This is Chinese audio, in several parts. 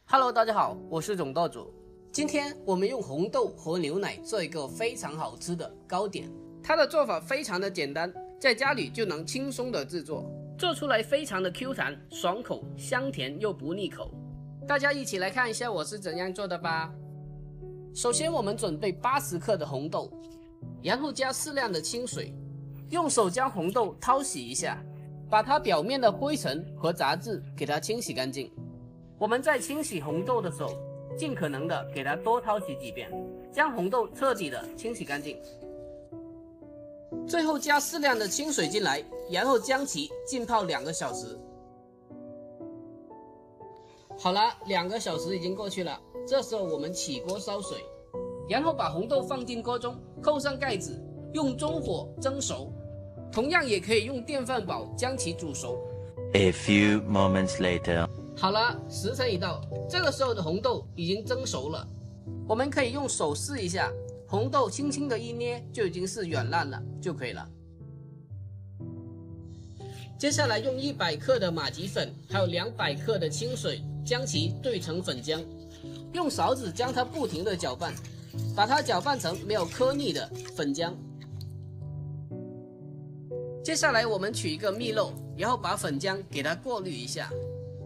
Hello， 大家好，我是总舵主。今天我们用红豆和牛奶做一个非常好吃的糕点，它的做法非常的简单，在家里就能轻松的制作，做出来非常的 Q 弹、爽口、香甜又不腻口。大家一起来看一下我是怎样做的吧。首先我们准备80克的红豆，然后加适量的清水，用手将红豆淘洗一下，把它表面的灰尘和杂质给它清洗干净。我们在清洗红豆的时候，尽可能的给它多淘洗几遍，将红豆彻底的清洗干净。最后加适量的清水进来，然后将其浸泡2个小时。好了，2个小时已经过去了，这时候我们起锅烧水，然后把红豆放进锅中，扣上盖子，用中火蒸熟。同样也可以用电饭煲将其煮熟。A few moments later。好了，时辰已到，这个时候的红豆已经蒸熟了，我们可以用手试一下，红豆轻轻的一捏就已经是软烂了就可以了。接下来用100克的马蹄粉，还有200克的清水，将其兑成粉浆，用勺子将它不停的搅拌，把它搅拌成没有颗粒的粉浆。接下来我们取一个蜜漏，然后把粉浆给它过滤一下。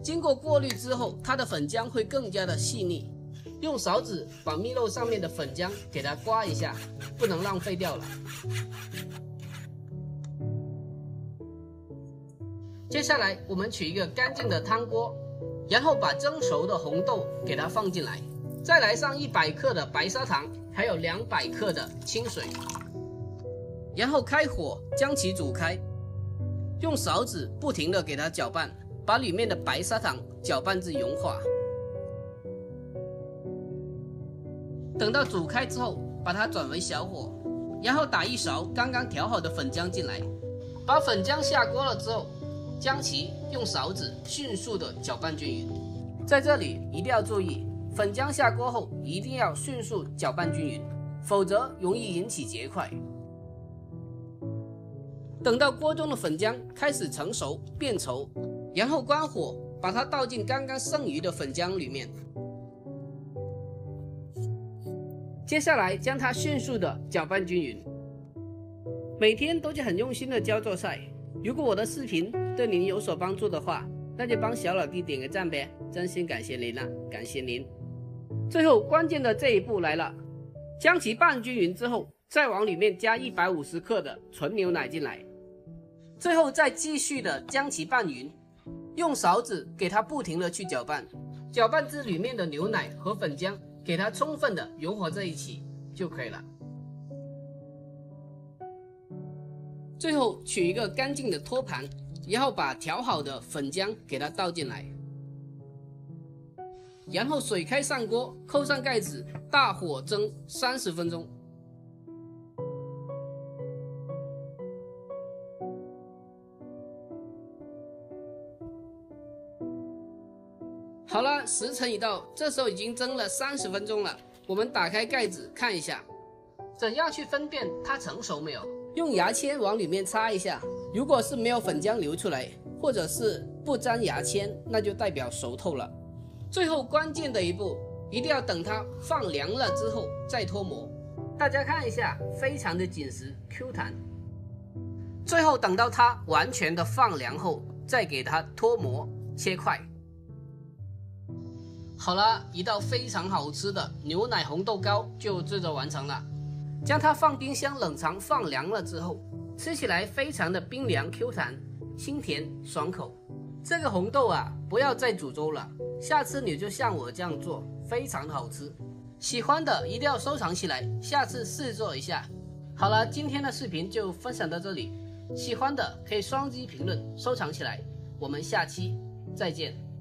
经过过滤之后，它的粉浆会更加的细腻。用勺子把蜜漏上面的粉浆给它刮一下，不能浪费掉了。接下来我们取一个干净的汤锅，然后把蒸熟的红豆给它放进来，再来上100克的白砂糖，还有200克的清水，然后开火将其煮开，用勺子不停的给它搅拌，把里面的白砂糖搅拌至融化。等到煮开之后，把它转为小火，然后打1勺刚刚调好的粉浆进来，把粉浆下锅了之后，将其用勺子迅速的搅拌均匀。在这里一定要注意，粉浆下锅后一定要迅速搅拌均匀，否则容易引起结块。等到锅中的粉浆开始成熟变稠，然后关火，把它倒进刚刚剩余的粉浆里面。接下来将它迅速的搅拌均匀。每天都是很用心的教做菜，如果我的视频对您有所帮助的话，那就帮小老弟点个赞呗，真心感谢您了，感谢您。最后关键的这一步来了，将其拌均匀之后，再往里面加150克的纯牛奶进来，最后再继续的将其拌匀。用勺子给它不停的去搅拌，搅拌至里面的牛奶和粉浆给它充分的融合在一起就可以了。最后取一个干净的托盘，然后把调好的粉浆给它倒进来，然后水开上锅，扣上盖子，大火蒸30分钟。好了，时辰已到，这时候已经蒸了30分钟了。我们打开盖子看一下，怎样去分辨它成熟没有？用牙签往里面插一下，如果是没有粉浆流出来，或者是不沾牙签，那就代表熟透了。最后关键的一步，一定要等它放凉了之后再脱模。大家看一下，非常的紧实 Q 弹。最后等到它完全的放凉后，再给它脱模切块。好了，一道非常好吃的牛奶红豆糕就制作完成了。将它放冰箱冷藏放凉了之后，吃起来非常的冰凉 Q 弹，清甜爽口。这个红豆啊，不要再煮粥了，下次你就像我这样做，非常的好吃。喜欢的一定要收藏起来，下次试做一下。好了，今天的视频就分享到这里，喜欢的可以双击评论收藏起来，我们下期再见。